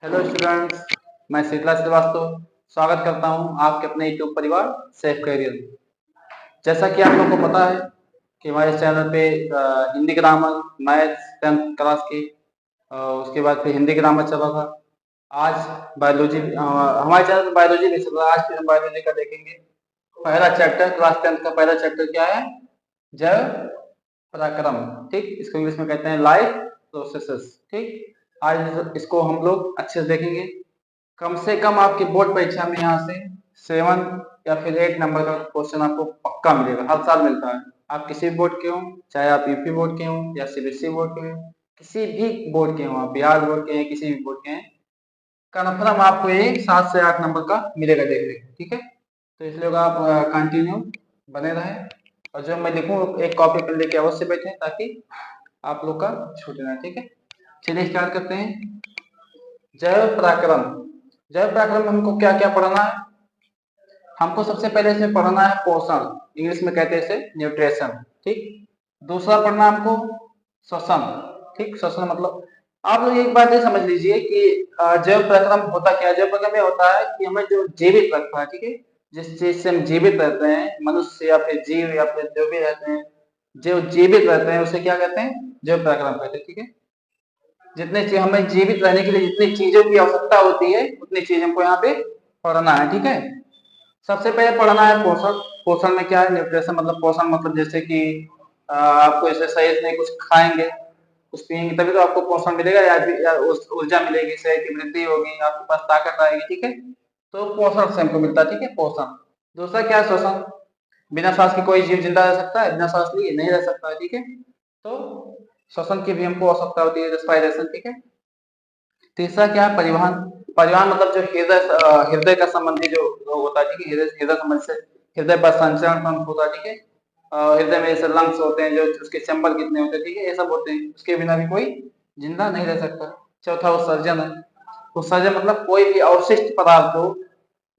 Hello students, मैं शीतला श्रीवास्तव स्वागत करता हूं आपके अपने यूट्यूब परिवार सेफ करियर। जैसा कि आप लोगों को पता है कि हमारे चैनल पे Hindi grammar, maths 10th class की उसके बाद फिर हिंदी ग्रामर चल रहा था। आज बायोलॉजी हमारे चैनल पे बायोलॉजी भी चल रहा है। आज फिर हम बायोलॉजी का देखेंगे। पहला चैप्टर क्लास 10th का पहला चैप्टर क्या है? जैव पराक्रम। ठीक, इसको इंग्लिश में कहते हैं लाइफ प्रोसेसेस। ठीक, आज इसको हम लोग अच्छे से देखेंगे। कम से कम आपकी बोर्ड परीक्षा में यहाँ से 7 या फिर 8 नंबर का क्वेश्चन आपको पक्का मिलेगा। हर साल मिलता है। आप किसी भी बोर्ड के हो, चाहे आप यूपी बोर्ड के हो या सीबीएसई बोर्ड के हो, किसी भी बोर्ड के हो, आप बिहार बोर्ड के हैं, किसी भी बोर्ड के हैं, कन्फर्म आपको ये 7 से 8 नंबर का मिलेगा देखने को। ठीक है, तो इसलिए आप कंटिन्यू बने रहें और जो मैं लिखूँ एक कॉपी पर लेके अवश्य बैठें ताकि आप लोग का छूटे ना। ठीक है, चलिए स्टार्ट करते हैं। जैव पराक्रम। जैव पराक्रम में हमको क्या क्या पढ़ना है? हमको सबसे पहले इसमें पढ़ना है पोषण, इंग्लिश में कहते हैं इसे न्यूट्रिशन। ठीक, दूसरा पढ़ना हमको श्वसन। ठीक, श्वसन मतलब आप लोग एक बात ये समझ लीजिए कि जैव पराक्रम होता क्या है। जैव पराक्रम में होता है कि हमें जो जीवित रखता है, ठीक है, जिस चीज से हम जीवित रहते हैं, मनुष्य या फिर जीव या फिर जो भी रहते हैं, जो जीवित रहते हैं उसे क्या कहते हैं? जैव पराक्रम कहते हैं। ठीक है, जितने चीज हमें जीवित रहने के लिए जितनी चीजों की आवश्यकता होती है उतनी चीज हमको यहाँ पे पढ़ना है। ठीक है, सबसे पहले पढ़ना है पोषण। पोषण में क्या है? न्यूट्रिशन मतलब पोषण मतलब जैसे कि आपको इसे सही से कुछ खाएंगे, कुछ पिएंगे तभी तो आपको पोषण मिलेगा या ऊर्जा मिलेगी, शरीर की वृद्धि होगी, आपके पास ताकत आएगी। ठीक है, तो पोषण से हमको मिलता है। ठीक है, पोषण। दूसरा क्या है? श्वसन। बिना सांस के कोई जीव जिंदा रह सकता है? बिना सांस लिए नहीं रह सकता है। ठीक है, तो श्वसन की भी हमको आवश्यकता होती है, रेस्पिरेशन। ठीक है, तीसरा क्या है? परिवहन। परिवहन मतलब जो हृदय का संबंधी जो रोग होता है, ठीक है, हृदय संबंधी से हृदय पर संचरण होता है। ठीक है, हृदय में जैसे लंग्स होते हैं, जो उसके चैम्बर कितने होते हैं, ठीक है, ये सब होते हैं, उसके बिना भी कोई जिंदा नहीं रह सकता। चौथा उत्सर्जन है। उत्सर्जन मतलब कोई भी अवशिष्ट पदार्थ हो,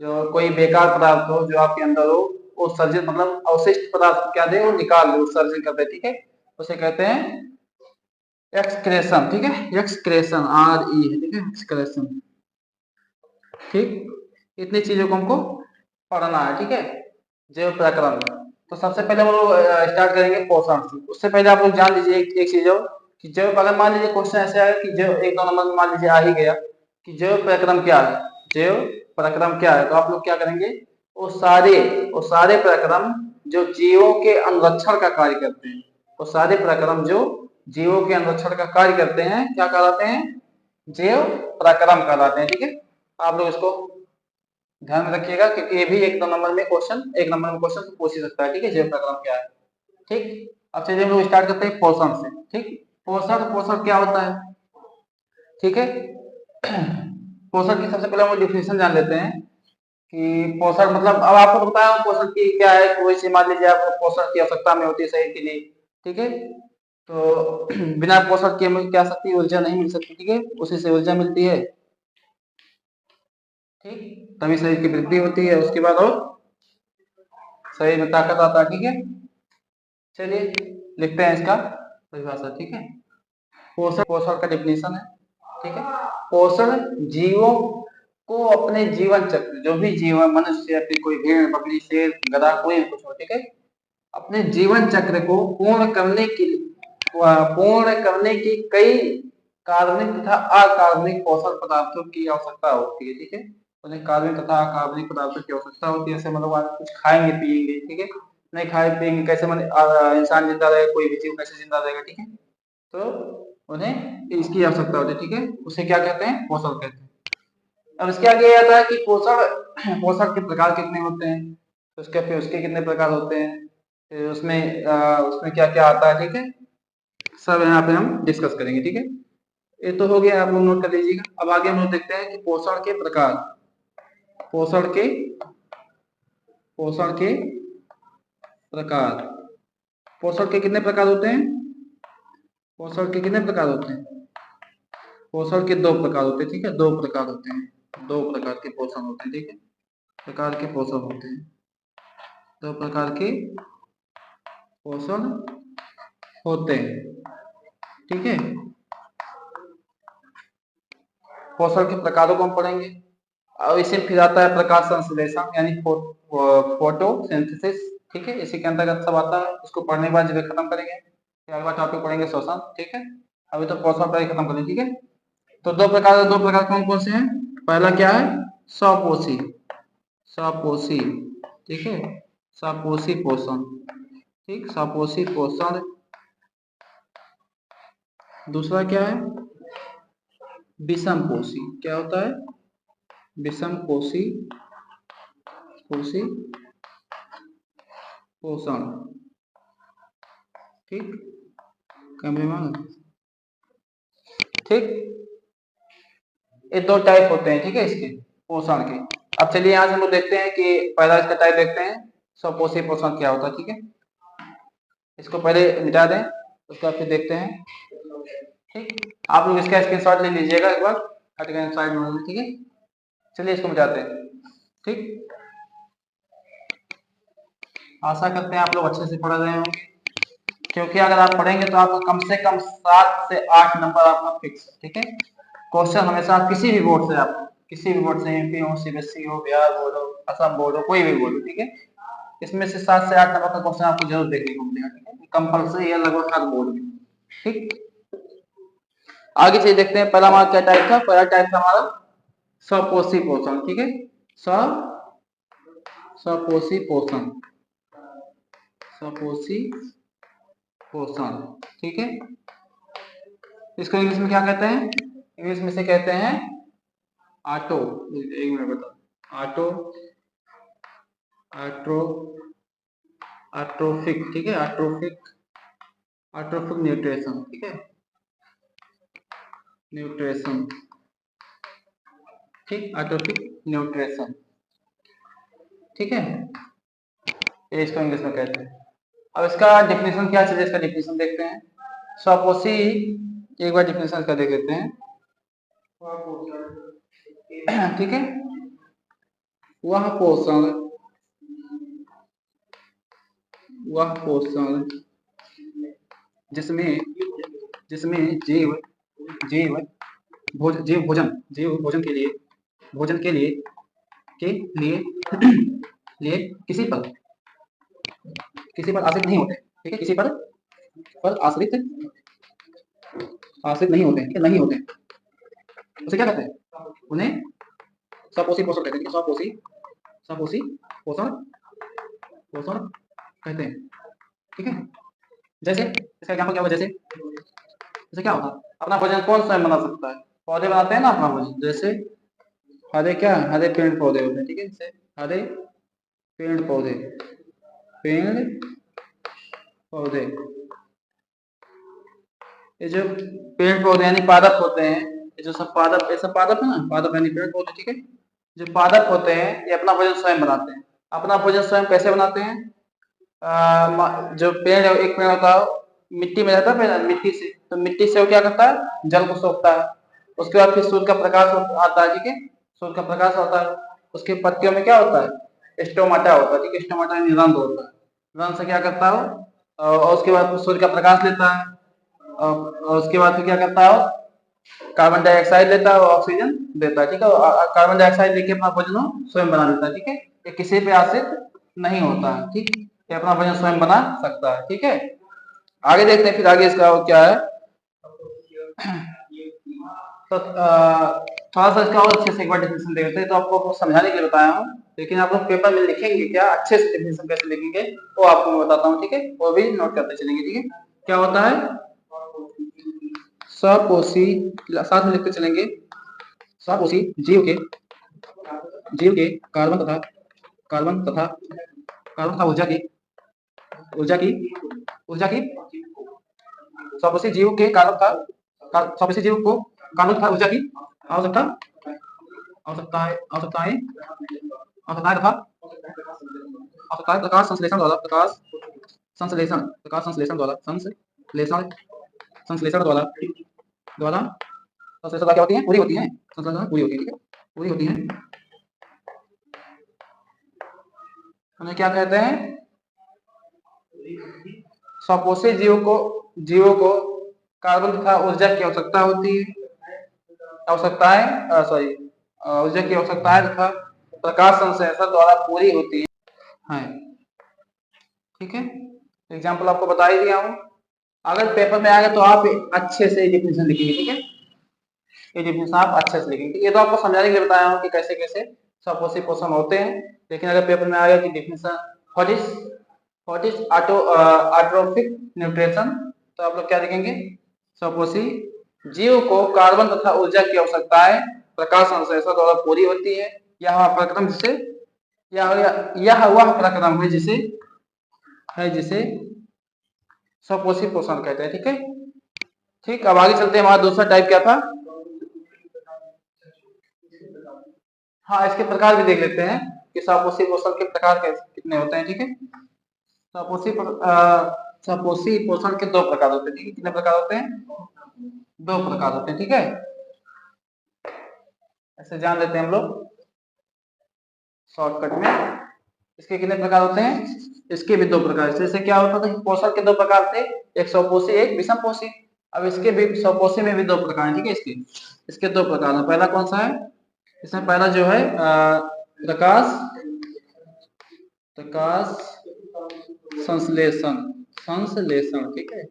जो कोई बेकार पदार्थ हो जो आपके अंदर हो, उत्सर्जित मतलब अवशिष्ट पदार्थ क्या दे, वो निकाल दे, उत्सर्जन कर दे। ठीक है, उसे कहते हैं एक्सक्रेशन। ठीक है, एक्सक्रेशन RE है। ठीक है, एक्सक्रेशन। ठीक, इतनी चीजों को हमको पढ़ना है। ठीक है, जैव पराक्रम में। तो सबसे पहले हम लोग स्टार्ट करेंगे पोषण से। उससे पहले आप लोग जान लीजिए एक चीज और कि जैव, अगर मान लीजिए क्वेश्चन ऐसे आया कि जैव एक दो नंबर में मान लीजिए आ ही गया कि जैव पराक्रम क्या है, जैव पराक्रम क्या है, तो आप लोग क्या करेंगे? वो सारे पराक्रम जो जीवों के अनुरक्षण का कार्य करते हैं, वो सारे पराक्रम जो जीवों के अनुरक्षण का कार्य करते हैं क्या कहलाते हैं? जैव पराक्रम कहलाते हैं। ठीक है, आप लोग इसको ध्यान में रखिएगा क्योंकि ये भी एक नंबर में क्वेश्चन तो पूछ ही सकता है। ठीक है, जैव पराक्रम क्या है। ठीक, अब चलिए हम लोग स्टार्ट करते हैं पोषण से। ठीक, पोषण पोषण क्या होता है? ठीक है, पोषण की सबसे पहले हम लोग डिफिनेशन जान लेते हैं कि पोषण मतलब, अब आपको बताया पोषण की क्या है। कोई सी मान लीजिए आपको पोषण की आवश्यकता में होती है शरीर के लिए। ठीक है, तो बिना पोषण के हमें क्या सकती ऊर्जा नहीं मिल सकती। ठीक है, उसी से ऊर्जा मिलती है। ठीक, तभी शरीर की वृद्धि होती है, उसके बाद और शरीर में ताकत आता है। ठीक है, चलिए लिखते हैं इसका परिभाषा। ठीक है, पोषण पोषण का डिफिनेशन है। ठीक है, पोषण जीवों को अपने जीवन चक्र, जो भी जीव है, मनुष्य या फिर कोई भेड़ बकरी शेर गधा कोई भी कुछ हो, ठीक है, अपने जीवन चक्र को पूर्ण करने की कई कार्बनिक तथा अकार्बनिक पोषक पदार्थों की आवश्यकता होती है। ठीक है, उन्हें कार्बनिक तथा अकार्बनिक पदार्थों की आवश्यकता होती है। जैसे मतलब आप कुछ खाएंगे पिएंगे, ठीक है, नहीं खाए पिएंगे कैसे मतलब इंसान जिंदा रहेगा, कोई भी जीव कैसे जिंदा रहेगा। ठीक है, तो उन्हें इसकी आवश्यकता होती है। ठीक है, उसे क्या कहते हैं? पोषण कहते हैं। अब इसके आगे आता है कि पोषण पोषण के प्रकार कितने होते हैं, फिर उसके कितने प्रकार होते हैं, फिर उसमें क्या क्या आता है। ठीक है, सब यहाँ पे हम डिस्कस करेंगे। ठीक है, ये तो हो गया, आप लोग नोट कर लीजिएगा। अब आगे हम लोग देखते हैं कि पोषण के पोषण के प्रकार पोषण के कितने प्रकार होते हैं? पोषण के कितने प्रकार होते हैं? पोषण के 2 प्रकार होते हैं। ठीक है, 2 प्रकार होते हैं, 2 प्रकार के पोषण होते हैं। ठीक है, प्रकार के पोषण होते हैं, 2 प्रकार के पोषण होते हैं। ठीक है, पोषण के प्रकारों को हम पढ़ेंगे। और इसी में फिर आता है प्रकाश संश्लेषण यानी फोटोसिंथेसिस, ठीक है, इसी के अंतर्गत सब आता है। इसको पढ़ने के बाद जब खत्म करेंगे फिर अगला टॉपिक पढ़ेंगे श्वसन, ठीक है। अभी तो पोषण पर खत्म करें, ठीक है। तो दो प्रकार कौन कौन से हैं? पहला क्या है? स्वपोषी, स्वपोषी, ठीक है, स्वपोषी पोषण, ठीक, स्वपोषी पोषण। दूसरा क्या है? विषमपोषी। क्या होता है? विषमपोषी पोषी पोषण, ठीक, कैमरेमैन, ठीक। ये दो टाइप होते हैं, ठीक है, इसके पोषण के। अब चलिए यहाँ से हम लोग देखते हैं कि पहला इसका टाइप देखते हैं, स्वपोषी पोषण क्या होता है, ठीक है। इसको पहले मिटा दें, उसके बाद फिर देखते हैं, ठीक। आप लोग इसका स्क्रीनशॉट ले लीजिएगा एक बार, साइड में, ठीक है। चलिए इसको मिटाते हैं, ठीक। आशा करते हैं आप लोग अच्छे से पढ़ रहे हो, क्योंकि अगर आप पढ़ेंगे तो आपको कम से कम 7 से 8 नंबर आपका फिक्स है, ठीक है। क्वेश्चन हमेशा किसी भी बोर्ड से, आप किसी भी बोर्ड से, एमपी हो, सीबीएसई हो, बिहार बोर्ड हो, असम बोर्ड हो, कोई भी बोर्ड हो, ठीक है, इसमें से 7 से 8 नंबर का क्वेश्चन आपको जरूर देखने को मिलेगा, ठीक है, कंपलसरी है लगभग हर बोर्ड में, ठीक। आगे चलिए देखते हैं पहला हमारा क्या टाइप था। पहला टाइप था हमारा स्वपोषी पोषण, ठीक है, स्वपोषी पोषण, स्वपोषी पोषण, ठीक है। इसको इंग्लिश में क्या कहते हैं? इंग्लिश में से कहते हैं ऑटो, एक मिनट बता, ऑटो, आट्रोफिक, ठीक है, आट्रोफिक न्यूट्रिशन, ठीक है, न्यूट्रिशन, ठीक, आट्रोफिक न्यूट्रिशन, ठीक है, ये इसको इंग्लिश में कहते हैं। अब इसका डेफिनेशन क्या चाहिए, इसका डेफिनेशन देखते हैं। स्वपोषी, एक बार डेफिनेशन इसका देख लेते हैं, ठीक है, वह पोषण जिसमें जीव भोजन के लिए किसी पर आश्रित नहीं होते, ठीक है, किसी पर आश्रित नहीं होते, ठीक है, नहीं होते, उसे क्या कहते हैं? उन्हें स्वपोषी पोषण कहते हैं, स्वपोषी पोषण कहते हैं, ठीक है। जैसे इसका एग्जांपल क्या होगा? जैसे क्या होता है, अपना भोजन कौन स्वयं बना सकता है? पौधे बनाते हैं ना अपना भोजन, जैसे हरे पेड़ पौधे होते हैं, ठीक है, जैसे हरे पेड़ पौधे, ये जो पेड़ पौधे यानी पादप होते हैं, ये जो सब पादप है ना, पादप यानी पेड़ पौधे, ठीक है, जो पादप होते हैं ये अपना भोजन स्वयं बनाते हैं। अपना भोजन स्वयं कैसे बनाते हैं? जो पेड़ है, एक पेड़ होता है मिट्टी में रहता है, मिट्टी से, तो मिट्टी से वो क्या करता है? जल को सोखता है, उसके बाद फिर सूर्य का प्रकाश आता है, ठीक है, सूर्य का प्रकाश आता है, उसके पत्तियों में क्या होता है? स्टोमाटा होता है, ठीक है, स्टोमाटा यानी रंध्र होता है, रंध्र से क्या करता है वो, और उसके बाद सूर्य का प्रकाश लेता है, और उसके बाद फिर क्या करता है? कार्बन डाइऑक्साइड लेता है और ऑक्सीजन देता है, ठीक है, कार्बन डाइऑक्साइड लेके अपना भोजन स्वयं बना लेता है, ठीक है, ये किसी पे आश्रित नहीं होता है, ठीक, ये अपना भोजन स्वयं बना सकता है, ठीक है। आगे देखते हैं, फिर आगे इसका क्या है, तो थोड़ा सा इसका और अच्छे से एक बार डेफिनेशन देखते हैं। तो आपको समझाने के लिए बताया हूँ, लेकिन आप लोग पेपर में लिखेंगे क्या, अच्छे से डेफिनेशन कैसे लिखेंगे वो आपको मैं बताता हूँ, ठीक है, वो भी नोट करते चलेंगे, ठीक है। क्या होता है स्वपोषी, साथ में लिखते चलेंगे, स्वपोषी जीव के कार्बन तथा ऊर्जा की स्वपोषी जीव को कार्बन तथा ऊर्जा की आवश्यकताएं तथा प्रकाश संश्लेषण द्वारा क्या होती है? पूरी होती है, संश्लेषण पूरी होती है, ठीक है, पूरी होती है। उन्हें क्या कहते हैं? स्वपोषी जीवों को कार्बन तथा ऊर्जा की आवश्यकता होती है, आवश्यकताएं ऊर्जा की आवश्यकताएं तथा प्रकाश संश्लेषण द्वारा पूरी होती है। ठीक है, एग्जाम्पल आपको बता ही दिया हूं। अगर पेपर में आएगा तो आप अच्छे से डिफिनेशन लिखेंगे। ठीक है, ये डिफिनेशन आप अच्छे से लिखेंगे। ये तो आपको समझाने के लिए बताया हूं कि कैसे कैसे सपोसिव पोषण होते हैं, लेकिन अगर पेपर में आएगा कि definition what is autotrophic nutrition, तो आप लोग क्या लिखेंगे? सपोसिव जीव को कार्बन तथा ऊर्जा की आवश्यकताएं प्रकाश संश्लेषण द्वारा पूरी होती है। यह प्रक्रम जिसे यह वह प्रक्रम है जिसे सपोसिव पोषण कहते हैं। ठीक है, ठीक, अब आगे चलते हैं। हमारा दूसरा टाइप क्या था? हाँ, इसके प्रकार भी देख लेते हैं कि सपोसिव पोषण के प्रकार कितने होते हैं। ठीक है, सपोसिव पोषण के दो प्रकार होते हैं। ठीक है, कितने प्रकार होते हैं? दो प्रकार होते हैं। ठीक है, ऐसे जान लेते हैं हम लोग शॉर्टकट में। इसके कितने प्रकार होते हैं? इसके भी दो प्रकार। जैसे क्या होता था? पोषण के दो प्रकार थे, एक स्वपोषी एक विषमपोषी। अब इसके भी स्वपोषी में भी दो प्रकार हैं। ठीक है, इसके दो प्रकार हैं। पहला कौन सा है? इसमें पहला जो है प्रकाश संश्लेषण। ठीक है,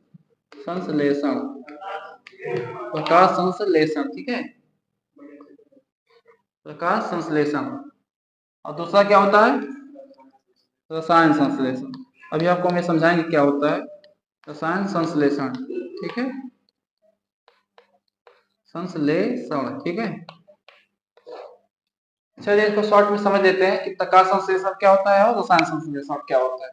संश्लेषण, प्रकाश संश्लेषण। ठीक है, प्रकाश संश्लेषण। और दूसरा क्या होता है? रसायन संश्लेषण। अभी आपको मैं समझाएंगे क्या होता है रसायन संश्लेषण। ठीक है, संश्लेषण। ठीक है, चलिए इसको शॉर्ट में समझ लेते हैं कि प्रकाश संश्लेषण क्या होता है और रसायन संश्लेषण क्या होता है।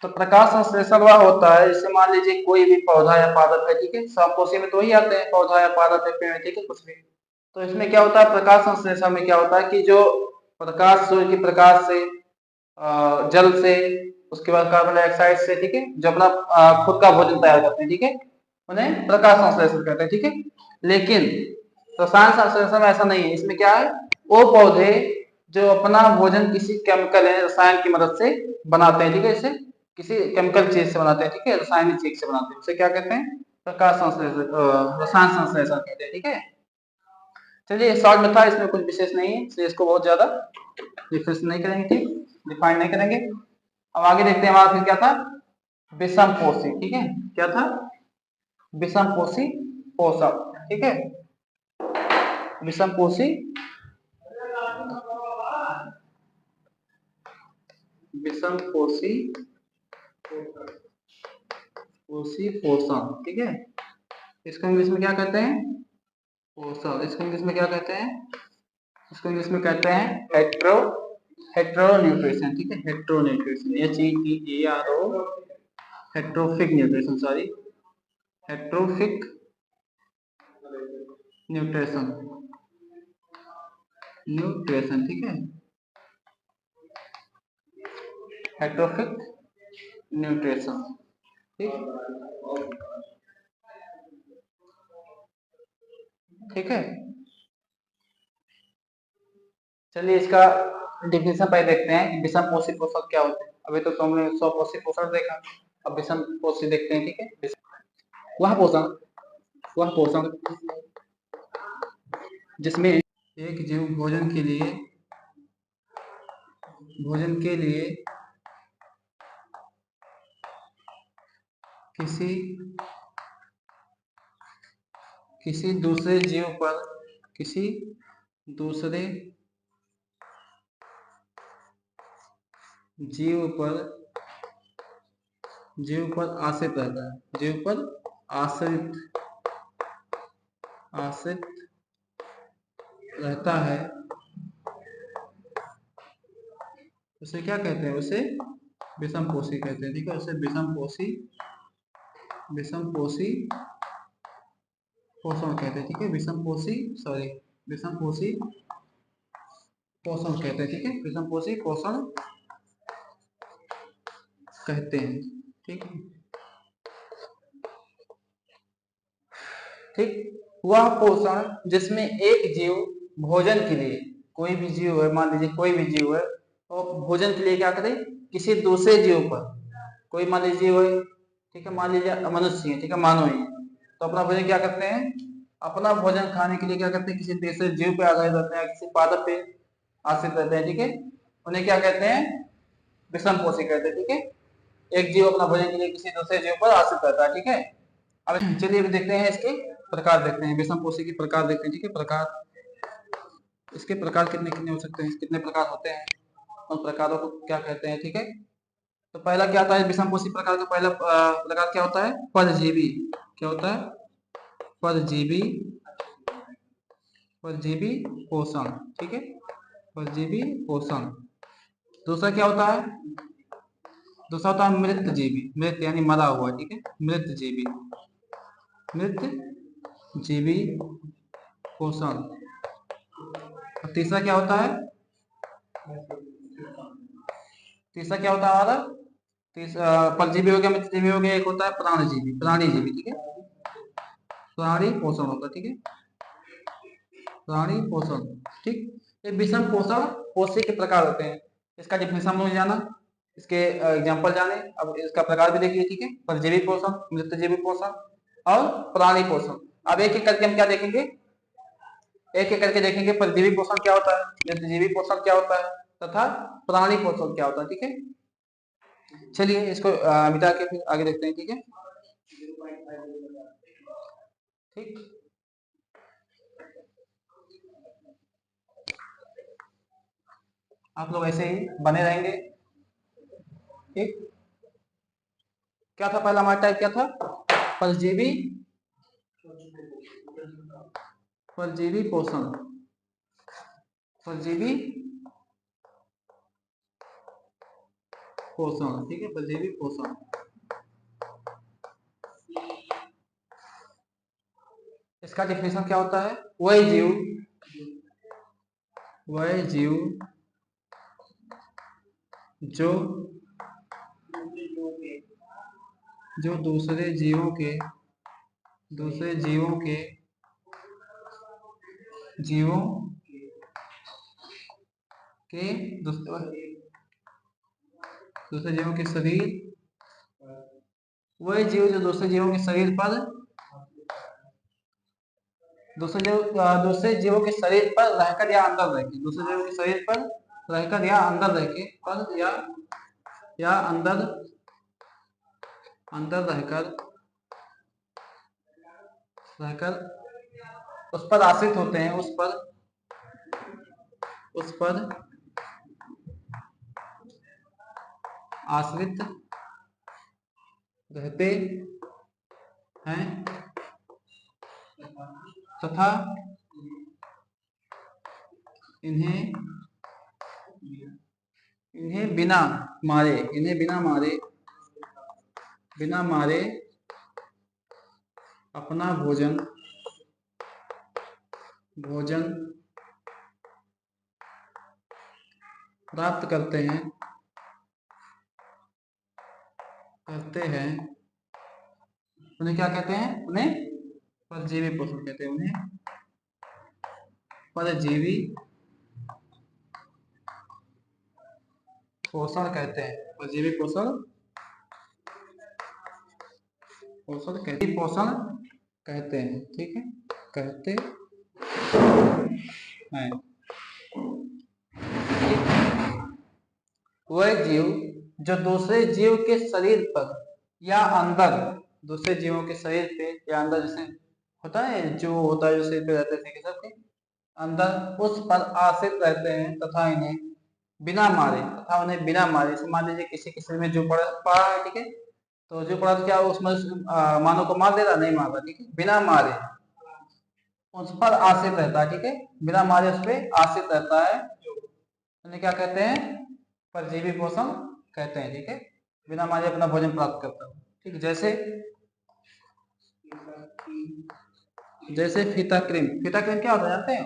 तो प्रकाश संश्लेषण वह होता है, जैसे मान लीजिए कोई भी पौधा या पादप है। ठीक है, स्वपोषी में तो वही आते हैं, पौधा या पादप है, पेड़। ठीक है, कुछ भी। तो इसमें क्या होता है? प्रकाश संश्लेषण में क्या होता है कि जो प्रकाश सूर्य के प्रकाश से, जल से, उसके बाद कार्बन डाइऑक्साइड से, ठीक है, जो अपना खुद का भोजन तैयार करते हैं। ठीक है, उन्हें प्रकाश संश्लेषण कहते हैं। ठीक है, लेकिन रसायन संश्लेषण में ऐसा नहीं है। इसमें क्या है? वो पौधे जो अपना भोजन किसी केमिकल या रसायन की मदद से बनाते हैं। ठीक है, इसे किसी केमिकल चीज से बनाते हैं। ठीक है, रासायनिक चीज से बनाते हैं, उसे क्या कहते हैं? प्रकाश संश्लेषण, रसायन संश्लेषण कहते हैं। ठीक है, चलिए शॉर्ट में था, इसमें कुछ विशेष नहीं है, इसलिए इसको बहुत ज्यादा डिफरेंस नहीं करेंगे। ठीक, डिफाइन नहीं करेंगे। अब आगे देखते हैं हमारा फिर क्या था? विषमपोषी। ठीक है, क्या था? विषमपोषी पोषक। ठीक है, विषमपोषी पोषण। ठीक है, इसको इंग्लिश में क्या कहते हैं? पोषण। इसको इंग्लिश में क्या कहते हैं? इसको इंग्लिश में कहते हैं हेट्रोन्यूट्रिशन। ठीक है, हेट्रोन्यूट्रिशन, HETERO, हेट्रोफिक न्यूट्रिशन, सॉरी, हेट्रोफिक न्यूट्रिशन। ठीक है, हेट्रोफिक न्यूट्रिशन। ठीक है, चलिए इसका डिफिनेशन पहले देखते हैं कि विषमपोषी पोषक क्या होते हैं। अभी तो तुमने स्वपोषी पोषण देखा, अब विषमपोषी देखते हैं। ठीक है, वह पोषण जिसमें एक जीव भोजन के लिए किसी दूसरे जीव पर आश्रित रहता है। जीव पर आश्रित रहता है, उसे क्या कहते हैं? उसे विषमपोषी कहते हैं। ठीक है, उसे विषमपोषी पोषण कहते हैं। ठीक है, विषमपोषी पोषण कहते हैं। ठीक है, विषमपोषी पोषण कहते हैं। ठीक, वह पोषण जिसमें एक जीव भोजन के लिए, कोई भी जीव है, मान लीजिए कोई भी जीव है, तो भोजन के लिए क्या करे? किसी दूसरे जीव पर, कोई मान लीजिए जीव है, ठीक है, मान लीजिए मनुष्य है, ठीक है, मानव है, तो अपना भोजन क्या करते हैं? अपना भोजन खाने के लिए क्या करते हैं, किसी दूसरे जीव पे आधारित रहते हैं, किसी पादप पे आश्रित रहते हैं, ठीक है। उन्हें क्या कहते हैं, विषमपोषी कहते हैं, ठीक है। एक जीव अपना भोजन के लिए किसी दूसरे जीव पर आश्रित रहता है, ठीक है। अब चलिए अभी देखते हैं इसके प्रकार, देखते हैं विषमपोषी के प्रकार देखते हैं, ठीक है। प्रकार, इसके प्रकार कितने कितने हो सकते हैं, कितने प्रकार होते हैं, उन प्रकारों को क्या कहते हैं, ठीक है। तो पहला क्या आता है विषमपोषी प्रकार का, पहला प्रकार क्या होता है, परजीवी। क्या होता है, परजीवी, परजीवी पोषण, ठीक है, परजीवी पोषण। दूसरा क्या होता है, दूसरा होता है मृत जीवी, मृत यानी मरा हुआ, ठीक है, मृत जीवी, मृत जीवी पोषण। और तीसरा क्या होता है, तीसरा क्या होता है हमारा, परजीवी हो गया, मृत जीवी हो गया, एक होता है प्राणजीवी, प्राणी जीवी, ठीक है, प्राणी पोषण होता है, ठीक है, प्राणी पोषण, ठीक। ये विषम पोषण पोषी के प्रकार होते हैं। इसका डिफिनेशन में जाना, इसके एग्जांपल जाने। अब इसका प्रकार भी देखिए, ठीक है, परजीवी पोषण, मृतजीवी पोषण और प्राणी पोषण। अब एक एक करके हम क्या देखेंगे, एक एक करके देखेंगे, परजीवी पोषण क्या होता है, मृतजीवी पोषण क्या होता है, तथा प्राणी पोषण क्या होता है, ठीक है। चलिए इसको मिटा के फिर आगे देखते हैं, ठीक है, ठीक। आप लोग ऐसे ही बने रहेंगे, ठीक। क्या था पहला हमारा टाइप, क्या था, परजीवी, परजीवी पोषण, परजीवी पोषण, ठीक है, परजीवी पोषण। इसका डिफिनेशन क्या होता है, वह जीव, वह जीव जो जो दूसरे जीवों के, दूसरे जीवों के, जीवों के दूसरे जीवों के शरीर, वह जीव जो दूसरे जीवों के शरीर पर, दूसरे जीवों के शरीर पर रहकर या अंदर रहकर, दूसरे जीवों के शरीर पर रहकर या अंदर रहकर, पर या अंदर, अंदर रहकर, रहकर उस पर आश्रित होते हैं, उस पर, उस पर आश्रित रहते हैं तथा इन्हें, इन्हें बिना मारे, इन्हें बिना मारे, बिना मारे अपना भोजन, भोजन प्राप्त करते हैं, करते हैं, उन्हें क्या कहते हैं, उन्हें परजीवी पोषण कहते हैं, उन्हें परजीवी पोषण कहते हैं, परजीवी पोषण, पोषण कहते हैं, पोषण कहते हैं, ठीक है, कहते हैं। वह जीव जो दूसरे जीव के शरीर पर या अंदर, दूसरे जीवों के शरीर पे या अंदर, जैसे होता है जो होता है जो शरीर पे रहते हैं सबके अंदर, उस पर आश्रित रहते हैं तथा इन्हें बिना मारे, तथा उन्हें बिना मारे, जैसे मान लीजिए किसी के शरीर में जो पड़ा है, ठीक है, तो जो पड़ा तो क्या उसमें मानव को मार दे रहा, नहीं मार रहा, ठीक है, बिना मारे उस पर आश्रित रहता है, ठीक है, बिना मारे उस पर आश्रित रहता है, उन्हें क्या कहते हैं, परजीवी पोषण कहते हैं, ठीक है, बिना मारे अपना भोजन प्राप्त करता है, ठीक। जैसे, जैसे फीता क्रीम, फीता क्रीम क्या होता है जानते हैं,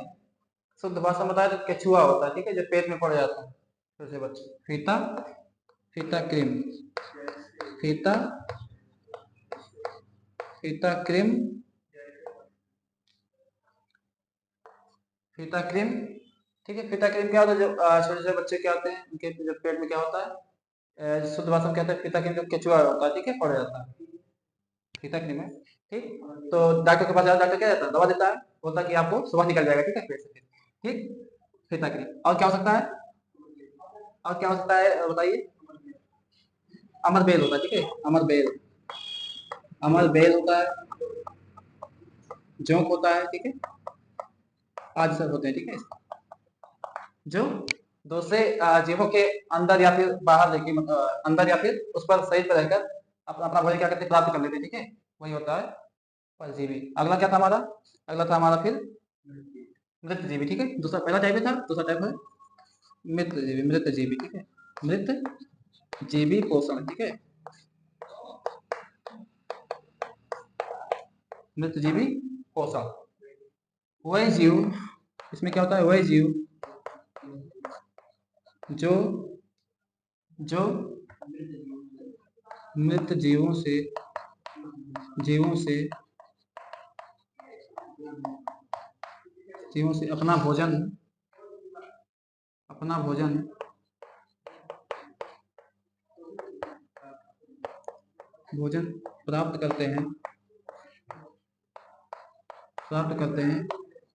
शुद्ध भाषा में बताया तो केचुआ होता है, ठीक है, जो पेट में पड़ जाता है जैसे बच्चे, फीता, फीता क्रीम, फीता, फीता क्रीम, फीता क्रीम, ठीक है। फीता क्रीम क्या होता है, जो छोटे छोटे बच्चे क्या होते हैं उनके जो पेट में क्या होता है, शुद्ध भाषा में कहते हैं फीता क्रीम, जो केचुआ होता है, ठीक है, पड़ जाता है, फीता क्रीम है। ठीक। तो डॉक्टर के पास जाओ, डॉक्टर क्या देता है, दवा देता है, बोलता है कि आपको सुबह निकल जाएगा, ठीक है, पेट से फिर, ठीक। फिर तक नहीं। और क्या हो सकता है, और क्या हो सकता है बताइए। अमर बेल होता है, ठीक है, अमर बेल, अमर बेल होता है, जोंक होता है, ठीक है, आज सब होते हैं, ठीक है। जो दूसरे जीवों के अंदर या फिर बाहर लेके अंदर या फिर उस पर शरीर पर रहकर अपना भोजन क्या करते हैं, प्राप्त कर लेते हैं, ठीक है, वही होता है परजीवी। अगला क्या था हमारा, अगला था हमारा फिर मृत जीवी, ठीक है। दूसरा पहला टाइप था, दूसरा टाइप है मृत जीवी, मृत जीवी, ठीक है, मृत जीवी पोषण, ठीक है, मृत जीवी पोषण। वही जीव, इसमें क्या होता है, वही जीव जो जो मृत जीवों से जीवों से अपना भोजन भोजन प्राप्त करते हैं,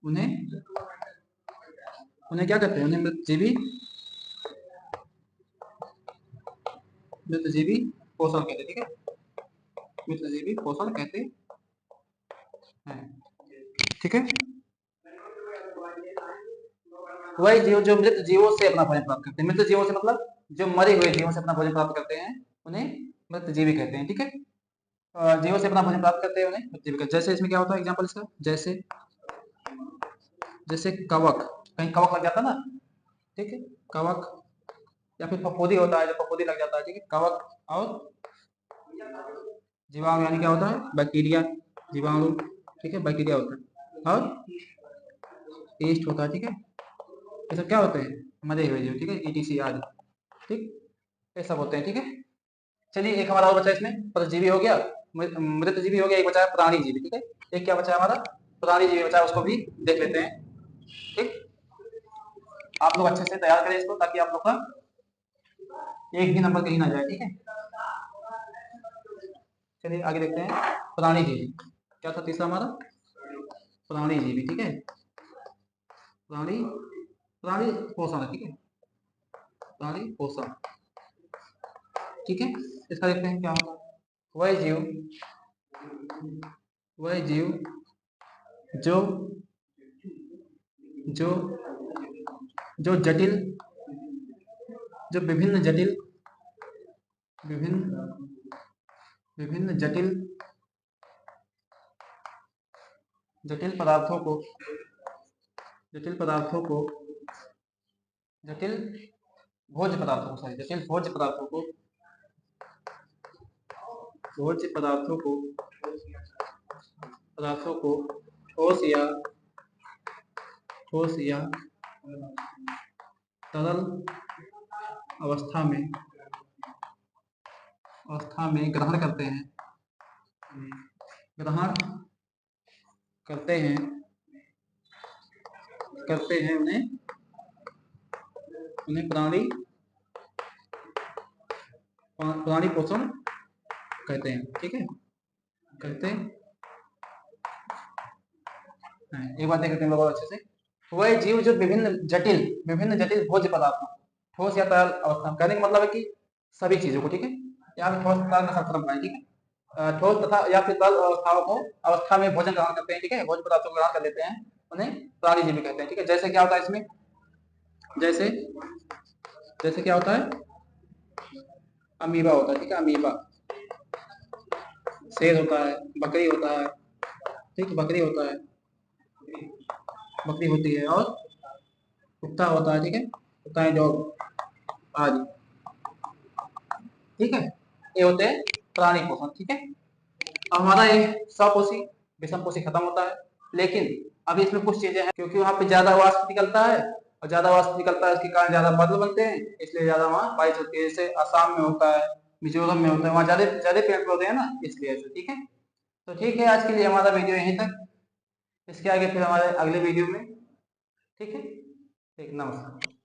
उन्हें उन्हें क्या कहते हैं, उन्हें मृतजीवी पोषण कहते हैं, ठीक है, मृतजीवी पोषण कहते हैं, ठीक है। वही जीव जो मृत जीवों से अपना भोजन प्राप्त करते हैं, मृत जीवों से मतलब जो मरे हुए जीवों से अपना भोजन प्राप्त करते हैं, उन्हें मृत जीवी कहते हैं, ठीक है। जीवों से अपना भोजन प्राप्त करते हैं उन्हें मृत जीवी कहते हैं। जैसे इसमें क्या होता है एग्जाम्पल इसका, जैसे जैसे कवक, कहीं कवक लग जाता है ना, ठीक है, कवक, या फिर फफूंदी होता है, जब फफूंदी लग जाता है, ठीक है, कवक और जीवाणु, यानी क्या होता है बैक्टीरिया, जीवाणु, ठीक है, बैक्टीरिया होता है, और ईस्ट होता है, ठीक है, ये सब क्या होते हैं, मरे हुए जीव, ठीक है, ईटीसी आदि, ठीक, ये सब होते हैं, ठीक है। चलिए एक हमारा और बचा इसमें, परजीवी हो गया, मृत जीवी हो गया, एक बचा है प्राणी जीवी, ठीक है, एक क्या बचा है हमारा, प्राणी जीवी बचा है, उसको भी देख लेते हैं, ठीक। आप लोग अच्छे से तैयार करें इसको, ताकि आप लोग का एक भी नंबर कहीं ना जाए, ठीक है। चलिए आगे देखते हैं, प्राणी जीवी क्या था तीसरा हमारा, प्राणी जीवी, ठीक है, प्राणी प्राणी पोषण, ठीक है, प्राणी पोषण, ठीक है। इसका देखते हैं क्या होता है, वह जीव जो जो जो जटिल जो विभिन्न विभिन्न जटिल पदार्थों को जटिल पदार्थों को जटिल भोज्य पदार्थों को सॉरी जटिल भोज्य पदार्थों को ठोस या तरल अवस्था में ग्रहण करते हैं उन्हें प्राणी पोषण कहते हैं, ठीक है, कहते हैं। एक बात देख लेते हैं अच्छे से, वह जीव जो विभिन्न जटिल भोज्य पदार्थों ठोस या तरल अवस्था, कहने का मतलब है कि सभी चीजों को, ठीक है, यहाँ पे ठोस तरल का शब्द बनाए, ठीक है, ठोस तथा या फिर तरल अवस्था में भोजन ग्रहण करते हैं, ठीक है, भोज्य पदार्थों को ग्रहण कर लेते हैं, उन्हें प्राणी जीवी कहते हैं, ठीक है। जैसे क्या होता है इसमें, जैसे क्या होता है, अमीबा होता है, ठीक है, अमीबा, शेर होता है, बकरी होता है, ठीक, बकरी होती है, और कुत्ता होता है, ठीक है, कुत्ता है, डॉग आदि, ठीक है, ये होते हैं प्राणी पोषण, ठीक है। अब हमारा ये सपोषी विषम पोषी खत्म होता है, लेकिन अभी इसमें कुछ चीजें हैं, क्योंकि वहां पे ज्यादा वाष्प निकलता है, और ज्यादा वाष्प निकलता है उसके कारण ज्यादा बादल बनते हैं, इसलिए ज्यादा वहाँ बारिश होती है, जैसे असम में होता है, मिजोरम में होता है, वहाँ ज्यादा ज्यादा पेड़ पौधे हैं ना, इसलिए ऐसे, ठीक है। तो ठीक है, आज के लिए हमारा वीडियो यहीं तक, इसके आगे फिर हमारे अगले वीडियो में, ठीक है, ठीक, नमस्कार।